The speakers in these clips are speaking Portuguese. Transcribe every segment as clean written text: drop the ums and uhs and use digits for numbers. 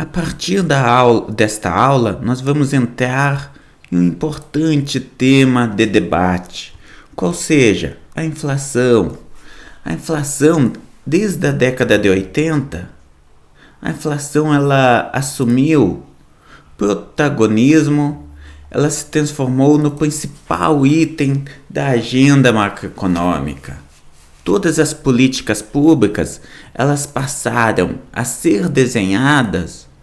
A partir desta aula, nós vamos entrar em um importante tema de debate, qual seja a inflação. A inflação, desde a década de 80, a inflação ela assumiu protagonismo, ela se transformou no principal item da agenda macroeconômica. Todas as políticas públicas, elas passaram a ser desenhadas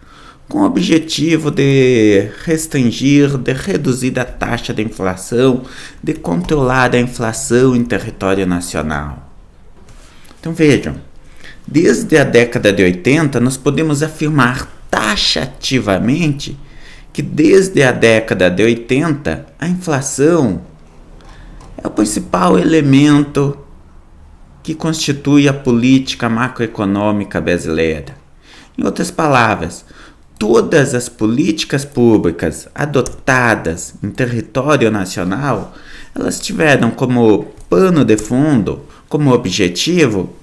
com o objetivo de restringir, de reduzir a taxa de inflação, de controlar a inflação em território nacional. Então vejam, desde a década de 80, nós podemos afirmar taxativamente que desde a década de 80, a inflação é o principal elemento que constitui a política macroeconômica brasileira. Em outras palavras, todas as políticas públicas adotadas em território nacional, elas tiveram como pano de fundo, como objetivo,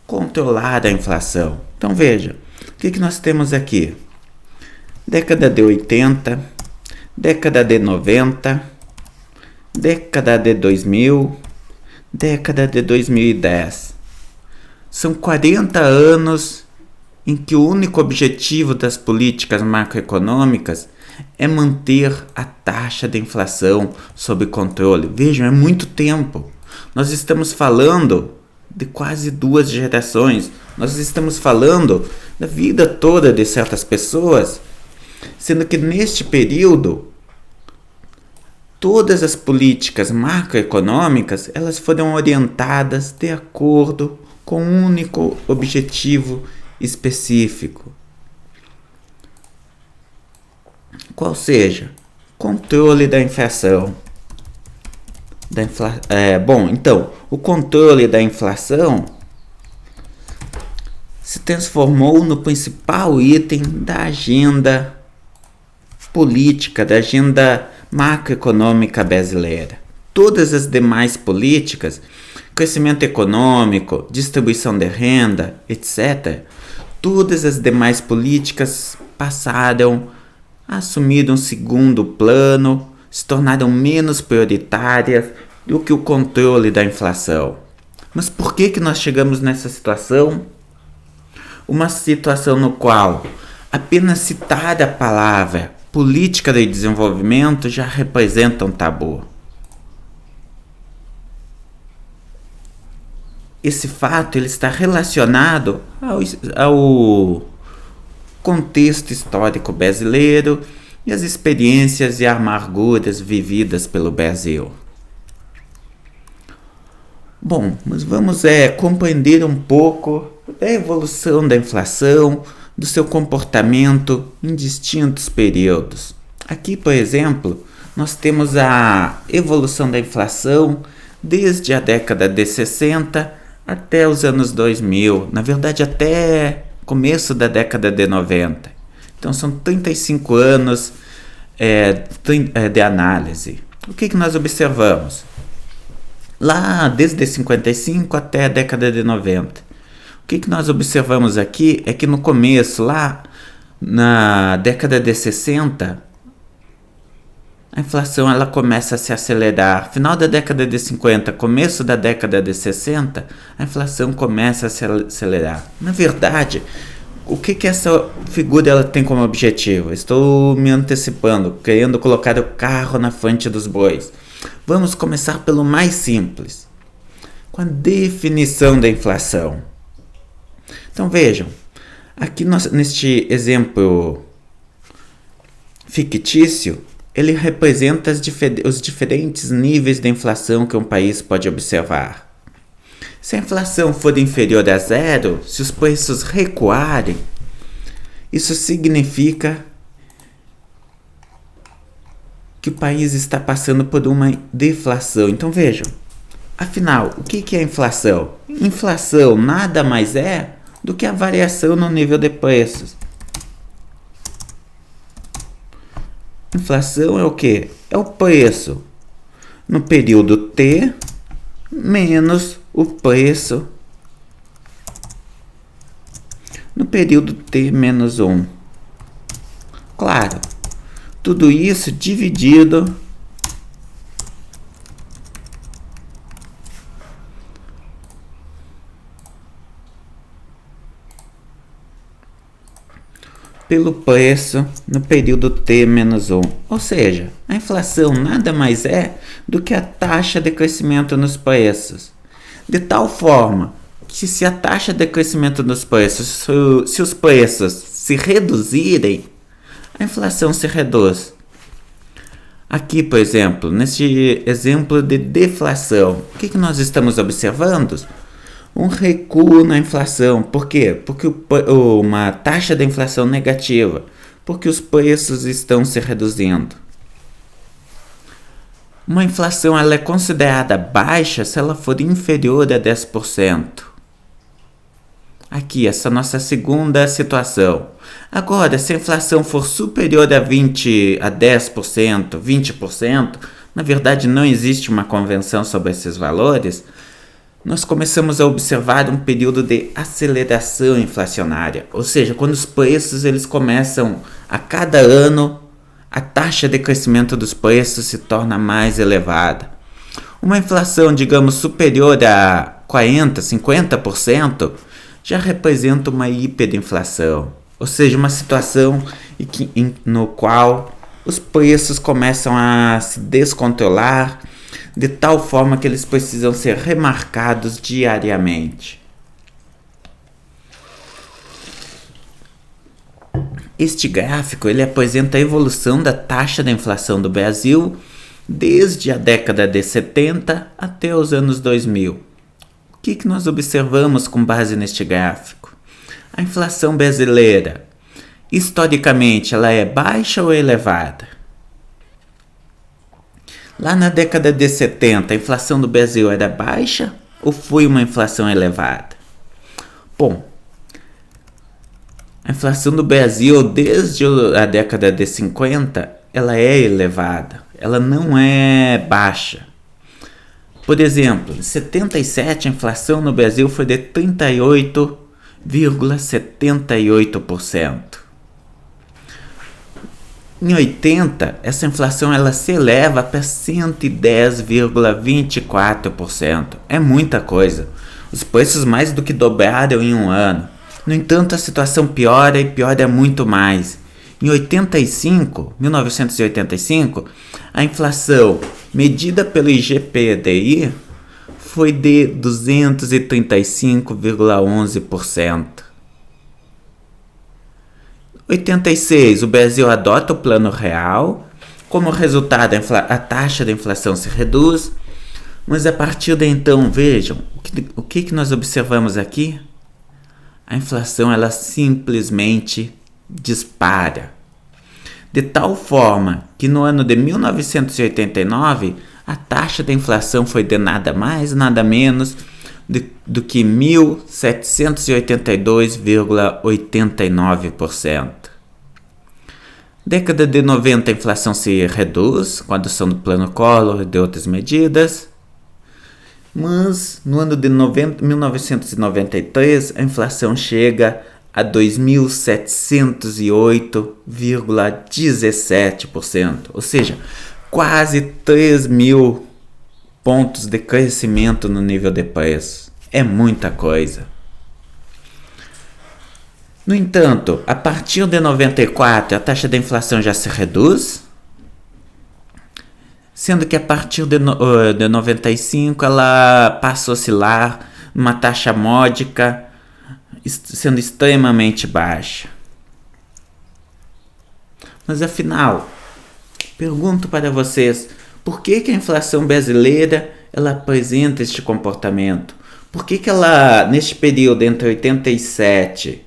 controlar a inflação. Então veja, o que nós temos aqui? Década de 80, década de 90, década de 2000, década de 2010. São 40 anos em que o único objetivo das políticas macroeconômicas é manter a taxa de inflação sob controle. Vejam, é muito tempo. Nós estamos falando de quase 2 gerações. Nós estamos falando da vida toda de certas pessoas, sendo que neste período todas as políticas macroeconômicas elas foram orientadas de acordo com um único objetivo específico, qual seja, controle da inflação. Então, o controle da inflação se transformou no principal item da agenda política, da agenda macroeconômica brasileira. Todas as demais políticas, crescimento econômico, distribuição de renda, etc., todas as demais políticas passaram a assumir um segundo plano, se tornaram menos prioritárias do que o controle da inflação. Mas por que nós chegamos nessa situação? Uma situação no qual apenas citar a palavra política de desenvolvimento já representa um tabu. Esse fato ele está relacionado ao contexto histórico brasileiro e as experiências e amarguras vividas pelo Brasil. Bom, mas vamos compreender um pouco da evolução da inflação, do seu comportamento em distintos períodos. Aqui, por exemplo, nós temos a evolução da inflação desde a década de 60 até os anos 2000, na verdade até começo da década de 90. Então são 35 anos de análise. O que nós observamos? Lá desde 55 até a década de 90. O que nós observamos aqui é que no começo, lá na década de 60, a inflação ela começa a se acelerar. Final da década de 50, começo da década de 60, a inflação começa a se acelerar. Na verdade, o que essa figura ela tem como objetivo? Estou me antecipando, querendo colocar o carro na frente dos bois. Vamos começar pelo mais simples, com a definição da inflação. Então vejam, aqui neste exemplo fictício, ele representa os diferentes níveis de inflação que um país pode observar. Se a inflação for inferior a 0, se os preços recuarem, isso significa que o país está passando por uma deflação. Então vejam, afinal, o que é inflação? Inflação nada mais é do que a variação no nível de preços. Inflação é o quê? É o preço no período T menos o preço no período T menos 1. Claro, tudo isso dividido pelo preço no período T-1. Ou seja, a inflação nada mais é do que a taxa de crescimento nos preços. De tal forma que se a taxa de crescimento dos preços, se os preços se reduzirem, a inflação se reduz. Aqui, por exemplo, neste exemplo de deflação, o que nós estamos observando? Um recuo na inflação. Por quê? Porque uma taxa de inflação negativa, porque os preços estão se reduzindo. Uma inflação ela é considerada baixa se ela for inferior a 10%. Aqui, essa é a nossa segunda situação. Agora, se a inflação for superior a 10%, 20%, na verdade não existe uma convenção sobre esses valores, nós começamos a observar um período de aceleração inflacionária. Ou seja, quando os preços eles começam, a cada ano, a taxa de crescimento dos preços se torna mais elevada. Uma inflação, digamos, superior a 40%, 50%, já representa uma hiperinflação, ou seja, uma situação no qual os preços começam a se descontrolar de tal forma que eles precisam ser remarcados diariamente. Este gráfico ele apresenta a evolução da taxa de inflação do Brasil desde a década de 70 até os anos 2000. O que nós observamos com base neste gráfico? A inflação brasileira, historicamente, ela é baixa ou elevada? Lá na década de 70, a inflação do Brasil era baixa ou foi uma inflação elevada? Bom, a inflação do Brasil, desde a década de 50, ela é elevada, ela não é baixa. Por exemplo, em 77 a inflação no Brasil foi de 38,78%. Em 80, essa inflação ela se eleva para 110,24%. É muita coisa. Os preços mais do que dobraram em um ano. No entanto, a situação piora e piora muito mais. Em 1985, a inflação medida pelo IGPDI foi de 235,11%. Em 86, o Brasil adota o Plano Real. Como resultado, a taxa de inflação se reduz. Mas a partir de então, vejam, o que nós observamos aqui? A inflação ela simplesmente dispara. De tal forma que no ano de 1989, a taxa de inflação foi de nada mais, nada menos do que 1.782,89%. Década de 90, a inflação se reduz com a adoção do Plano Collor e de outras medidas. Mas no ano de 1993, a inflação chega a 2.708,17%, ou seja, quase 3.000 pontos de crescimento no nível de preço. É muita coisa. No entanto, a partir de 94, a taxa de inflação já se reduz, sendo que a partir de 95 ela passa a oscilar numa taxa módica, sendo extremamente baixa. Mas afinal, pergunto para vocês, por que a inflação brasileira ela apresenta este comportamento? Por que ela, neste período entre 87,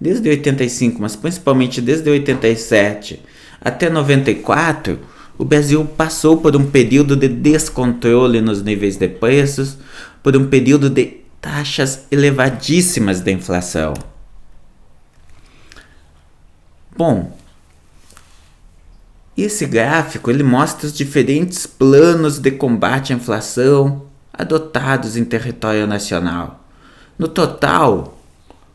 desde 85, mas principalmente desde 87 até 94, o Brasil passou por um período de descontrole nos níveis de preços, por um período de taxas elevadíssimas de inflação? Bom, esse gráfico ele mostra os diferentes planos de combate à inflação adotados em território nacional. No total,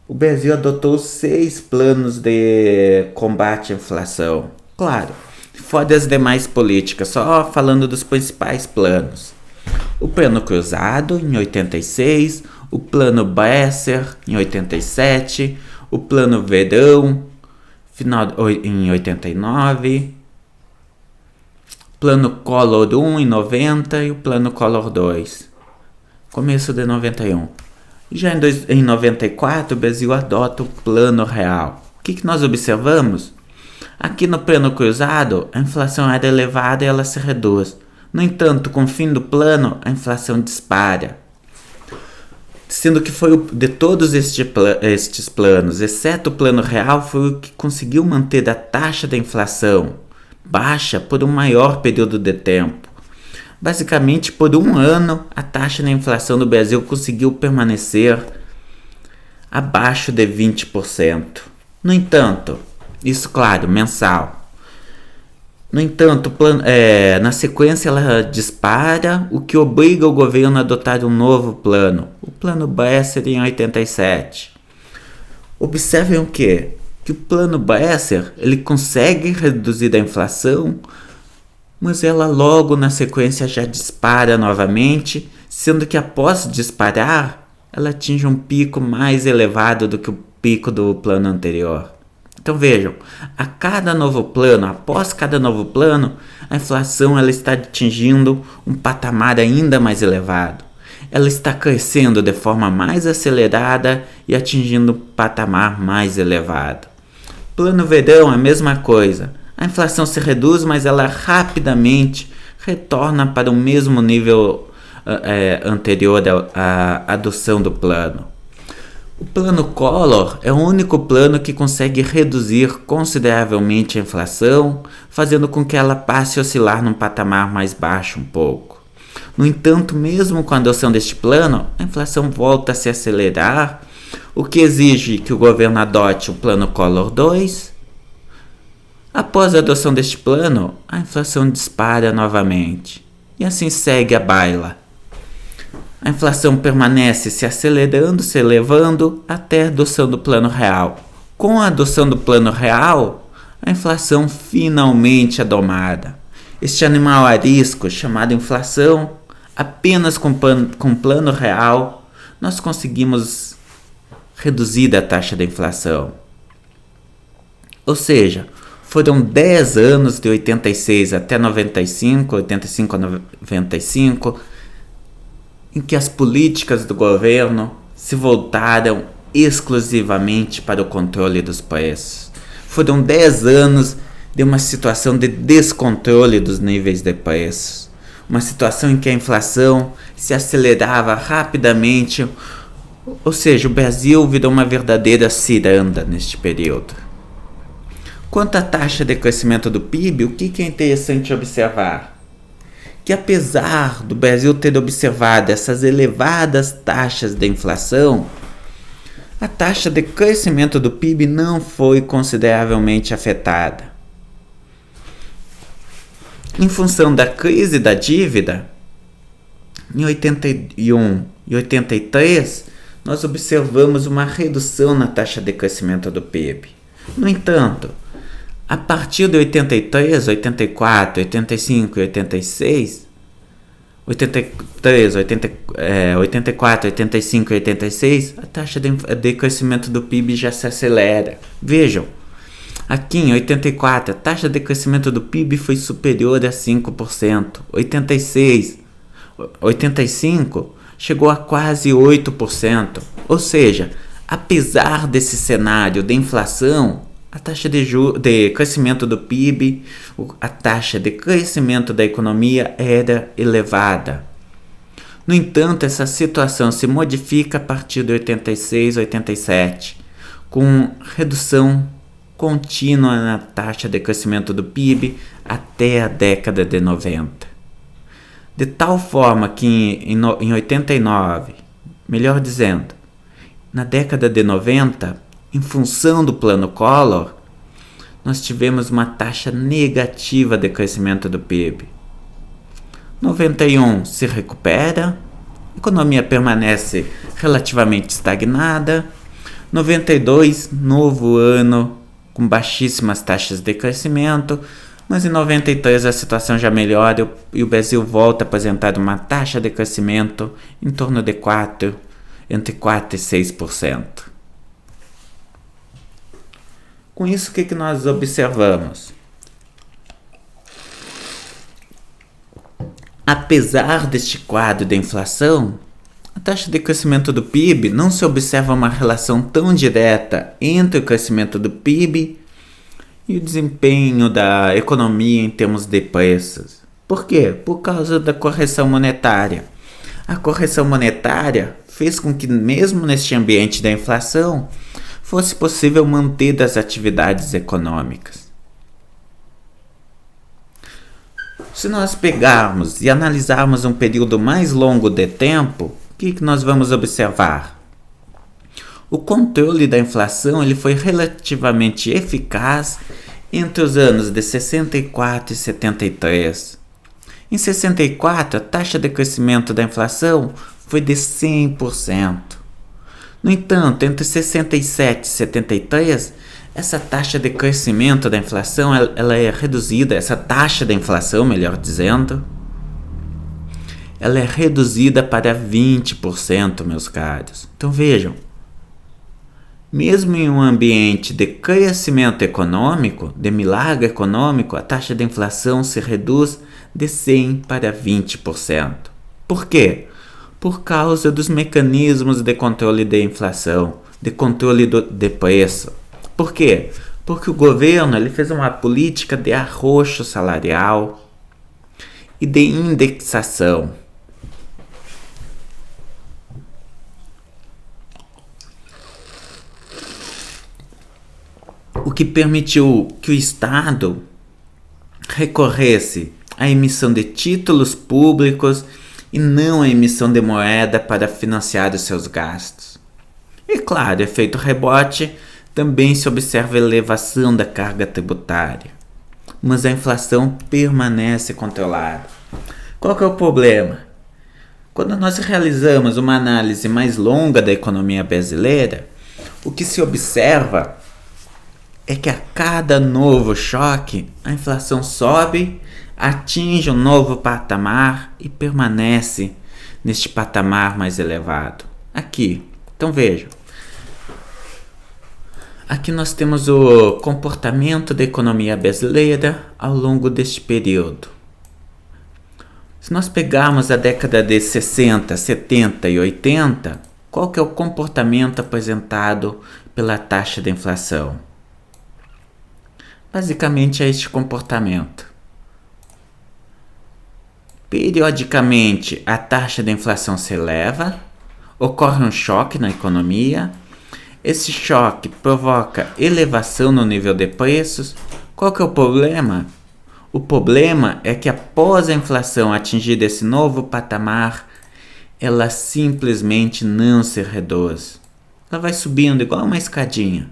o Brasil adotou 6 planos de combate à inflação. Claro, fora as demais políticas, só falando dos principais planos. O Plano Cruzado, em 86, o Plano Bresser, em 87, o Plano Verão, em 89, Plano Collor 1 em 90 e o Plano Collor 2, começo de 91. Já em 94, o Brasil adota o Plano Real. O que nós observamos? Aqui no Plano Cruzado, a inflação era elevada e ela se reduz. No entanto, com o fim do plano, a inflação dispara. Sendo que foi de todos estes planos, exceto o Plano Real, foi o que conseguiu manter a taxa da inflação baixa por um maior período de tempo. Basicamente, por um ano, a taxa da inflação do Brasil conseguiu permanecer abaixo de 20%. No entanto, isso, claro, mensal. No entanto, na sequência ela dispara, o que obriga o governo a adotar um novo plano, o Plano Bresser em 87. Observem o quê? Que o Plano Bresser ele consegue reduzir a inflação, mas ela logo na sequência já dispara novamente, sendo que após disparar, ela atinge um pico mais elevado do que o pico do plano anterior. Então vejam, após cada novo plano, a inflação ela está atingindo um patamar ainda mais elevado. Ela está crescendo de forma mais acelerada e atingindo um patamar mais elevado. Plano Verão é a mesma coisa. A inflação se reduz, mas ela rapidamente retorna para o mesmo nível anterior à adoção do plano. O Plano Collor é o único plano que consegue reduzir consideravelmente a inflação, fazendo com que ela passe a oscilar num patamar mais baixo um pouco. No entanto, mesmo com a adoção deste plano, a inflação volta a se acelerar, o que exige que o governo adote o Plano Collor 2. Após a adoção deste plano, a inflação dispara novamente, e assim segue a baila. A inflação permanece se acelerando, se elevando até a adoção do Plano Real. Com a adoção do Plano Real, a inflação finalmente é domada. Este animal arisco, chamado inflação, apenas com o Plano Real, nós conseguimos reduzir a taxa da inflação. Ou seja, foram 10 anos de 86 até 95, 85 a 95, em que as políticas do governo se voltaram exclusivamente para o controle dos preços. Foram 10 anos de uma situação de descontrole dos níveis de preços. Uma situação em que a inflação se acelerava rapidamente, ou seja, o Brasil virou uma verdadeira ciranda neste período. Quanto à taxa de crescimento do PIB, o que é interessante observar? Que apesar do Brasil ter observado essas elevadas taxas de inflação, a taxa de crescimento do PIB não foi consideravelmente afetada. Em função da crise da dívida, em 81 e 83, nós observamos uma redução na taxa de crescimento do PIB. No entanto, a partir de 83, 84, 85 e 86, 84, 85 e 86, a taxa de crescimento do PIB já se acelera. Vejam, aqui em 84, a taxa de crescimento do PIB foi superior a 5%. 85 chegou a quase 8%. Ou seja, apesar desse cenário de inflação, a taxa de crescimento do PIB, a taxa de crescimento da economia era elevada. No entanto, essa situação se modifica a partir de 86, 87, com redução contínua na taxa de crescimento do PIB até a década de 90. De tal forma que em 89, melhor dizendo, na década de 90, em função do Plano Collor, nós tivemos uma taxa negativa de crescimento do PIB. 91 se recupera, a economia permanece relativamente estagnada. 92, novo ano com baixíssimas taxas de crescimento, mas em 93 a situação já melhora e o Brasil volta a apresentar uma taxa de crescimento em torno de entre 4% e 6%. Com isso, o que nós observamos? Apesar deste quadro de inflação, a taxa de crescimento do PIB não se observa uma relação tão direta entre o crescimento do PIB e o desempenho da economia em termos de preços. Por quê? Por causa da correção monetária. A correção monetária fez com que, mesmo neste ambiente da inflação, fosse possível manter as atividades econômicas. Se nós pegarmos e analisarmos um período mais longo de tempo, o que nós vamos observar? O controle da inflação ele foi relativamente eficaz entre os anos de 64 e 73. Em 64, a taxa de crescimento da inflação foi de 100%. No entanto, entre 67 e 73, essa taxa de crescimento da inflação ela é reduzida, essa taxa da inflação, melhor dizendo, ela é reduzida para 20%, meus caros. Então vejam, mesmo em um ambiente de crescimento econômico, de milagre econômico, a taxa de inflação se reduz de 100 para 20%. Por quê? Por causa dos mecanismos de controle de inflação, de controle de preço. Por quê? Porque o governo ele fez uma política de arroxo salarial e de indexação. O que permitiu que o Estado recorresse à emissão de títulos públicos e não à emissão de moeda para financiar os seus gastos. E claro, efeito rebote, também se observa a elevação da carga tributária, mas a inflação permanece controlada. Qual que é o problema? Quando nós realizamos uma análise mais longa da economia brasileira, o que se observa é que a cada novo choque, a inflação sobe, atinge um novo patamar e permanece neste patamar mais elevado. Aqui, então vejam. Aqui nós temos o comportamento da economia brasileira ao longo deste período. Se nós pegarmos a década de 60, 70 e 80, qual que é o comportamento apresentado pela taxa de inflação? Basicamente é este comportamento. Periodicamente, a taxa de inflação se eleva, ocorre um choque na economia, esse choque provoca elevação no nível de preços. Qual que é o problema? O problema é que após a inflação atingir esse novo patamar, ela simplesmente não se reduz. Ela vai subindo igual uma escadinha.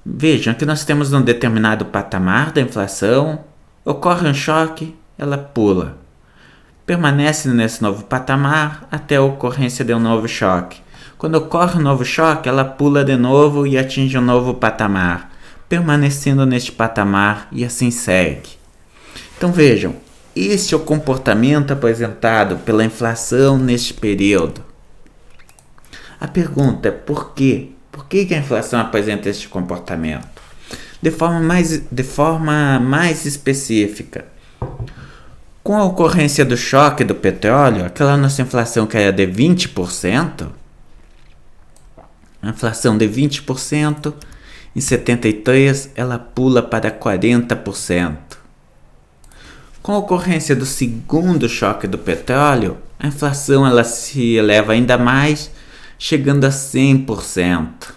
Vejam que nós temos um determinado patamar da inflação, ocorre um choque, ela pula. Permanece nesse novo patamar até a ocorrência de um novo choque. Quando ocorre um novo choque, ela pula de novo e atinge um novo patamar, permanecendo neste patamar e assim segue. Então vejam, este é o comportamento apresentado pela inflação neste período. A pergunta é por quê? Por que a inflação apresenta este comportamento? De forma mais específica, com a ocorrência do choque do petróleo, aquela nossa inflação que era de 20%, a inflação de 20%, em 73 ela pula para 40%. Com a ocorrência do segundo choque do petróleo, a inflação ela se eleva ainda mais, chegando a 100%.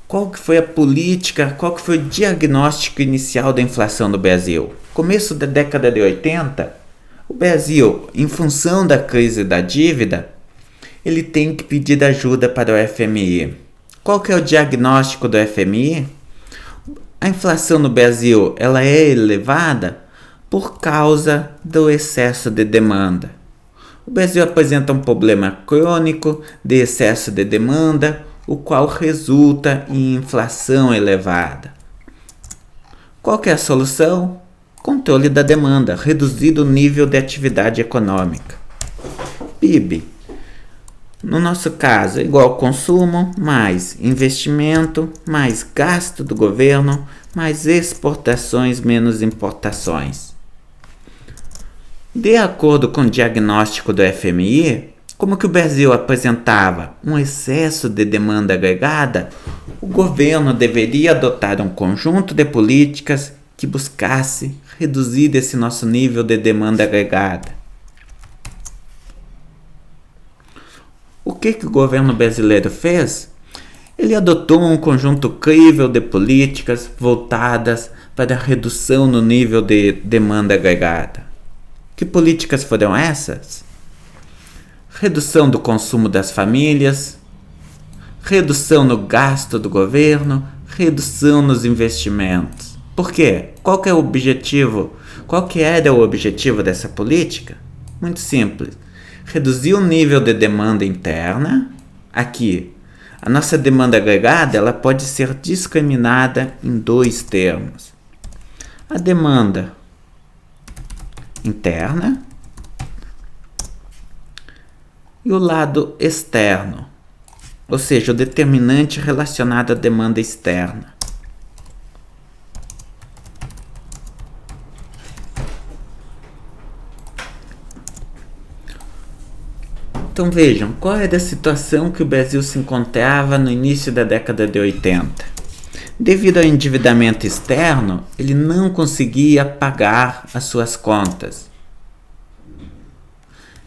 Qual que foi a política, qual que foi o diagnóstico inicial da inflação no Brasil? Começo da década de 80, o Brasil, em função da crise da dívida, ele tem que pedir ajuda para o FMI. Qual que é o diagnóstico do FMI? A inflação no Brasil ela é elevada por causa do excesso de demanda. O Brasil apresenta um problema crônico de excesso de demanda, o qual resulta em inflação elevada. Qual que é a solução? Controle da demanda, reduzir o nível de atividade econômica. PIB. No nosso caso, é igual consumo, mais investimento, mais gasto do governo, mais exportações, menos importações. De acordo com o diagnóstico do FMI, como que o Brasil apresentava um excesso de demanda agregada, o governo deveria adotar um conjunto de políticas que buscasse reduzir esse nosso nível de demanda agregada. O que o governo brasileiro fez? Ele adotou um conjunto crível de políticas voltadas para a redução no nível de demanda agregada. Que políticas foram essas? Redução do consumo das famílias, redução no gasto do governo, redução nos investimentos. Por quê? Qual que é o objetivo? Qual que era o objetivo dessa política? Muito simples. Reduzir o nível de demanda interna. Aqui, a nossa demanda agregada ela pode ser discriminada em dois termos. A demanda interna e o lado externo, ou seja, o determinante relacionado à demanda externa. Então vejam, qual era a situação que o Brasil se encontrava no início da década de 80? Devido ao endividamento externo, ele não conseguia pagar as suas contas.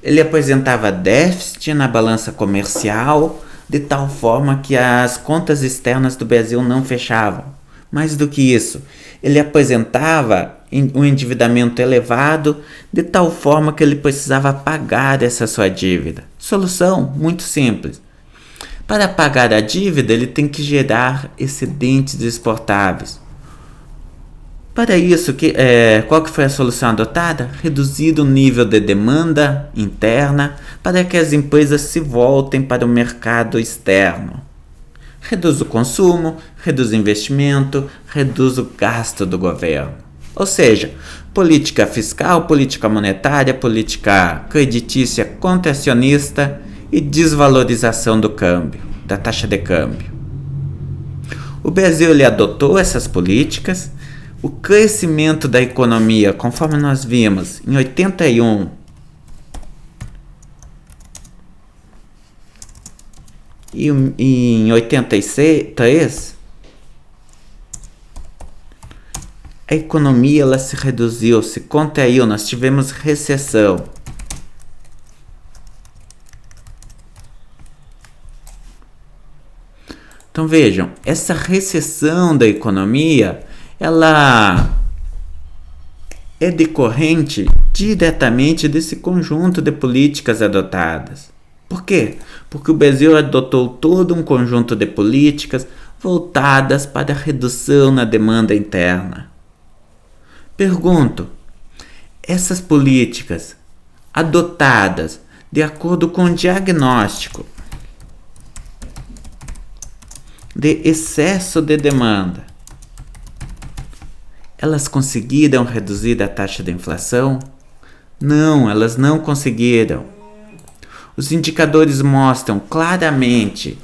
Ele apresentava déficit na balança comercial, de tal forma que as contas externas do Brasil não fechavam. Mais do que isso, ele apresentava um endividamento elevado, de tal forma que ele precisava pagar essa sua dívida. Solução muito simples. Para pagar a dívida, ele tem que gerar excedentes exportáveis. Para isso, qual que foi a solução adotada? Reduzir o nível de demanda interna para que as empresas se voltem para o mercado externo. Reduz o consumo, reduz o investimento, reduz o gasto do governo. Ou seja, política fiscal, política monetária, política creditícia contracionista e desvalorização do câmbio, da taxa de câmbio. O Brasil ele adotou essas políticas. O crescimento da economia, conforme nós vimos, em 81 e em 83, a economia ela se reduziu, se contraiu, nós tivemos recessão. Então vejam, essa recessão da economia ela é decorrente diretamente desse conjunto de políticas adotadas. Por quê? Porque o Brasil adotou todo um conjunto de políticas voltadas para a redução na demanda interna. Pergunto, essas políticas adotadas de acordo com o diagnóstico de excesso de demanda, elas conseguiram reduzir a taxa de inflação? Não, elas não conseguiram. Os indicadores mostram claramente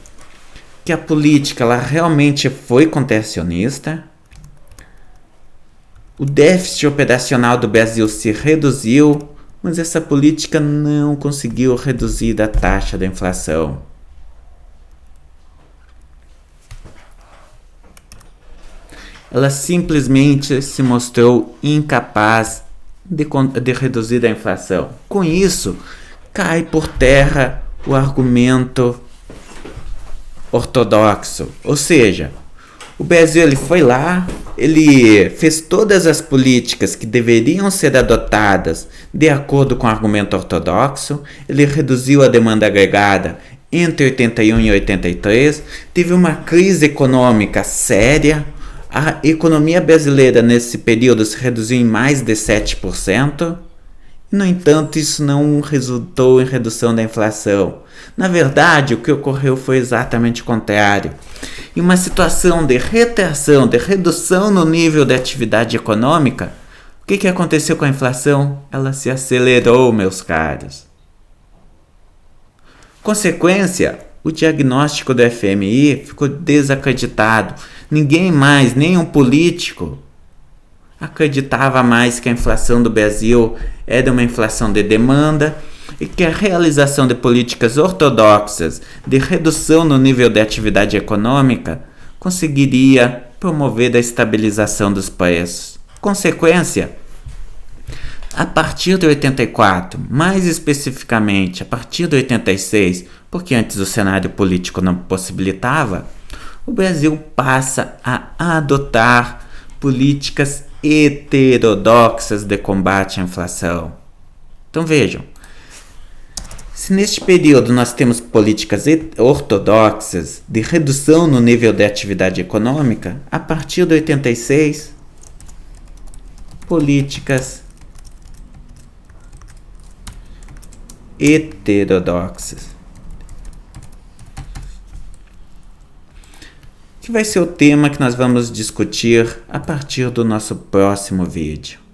que a política ela realmente foi contracionista. O déficit operacional do Brasil se reduziu, mas essa política não conseguiu reduzir a taxa da inflação. Ela simplesmente se mostrou incapaz de reduzir a inflação. Com isso, cai por terra o argumento ortodoxo. Ou seja, o Brasil ele foi lá, ele fez todas as políticas que deveriam ser adotadas de acordo com o argumento ortodoxo, ele reduziu a demanda agregada, Entre 81 e 83, teve uma crise econômica séria. A economia brasileira nesse período se reduziu em mais de 7%. No entanto, isso não resultou em redução da inflação. Na verdade, o que ocorreu foi exatamente o contrário. Em uma situação de retração, de redução no nível de atividade econômica, o que aconteceu com a inflação? Ela se acelerou, meus caros. Consequência, o diagnóstico do FMI ficou desacreditado. Ninguém mais, nenhum político, acreditava mais que a inflação do Brasil era uma inflação de demanda e que a realização de políticas ortodoxas de redução no nível de atividade econômica conseguiria promover a estabilização dos preços. Consequência, a partir de 84, mais especificamente a partir de 86, porque antes o cenário político não possibilitava, o Brasil passa a adotar políticas heterodoxas de combate à inflação. Então vejam, se neste período nós temos políticas ortodoxas de redução no nível de atividade econômica, a partir de 86, políticas heterodoxas, que vai ser o tema que nós vamos discutir a partir do nosso próximo vídeo.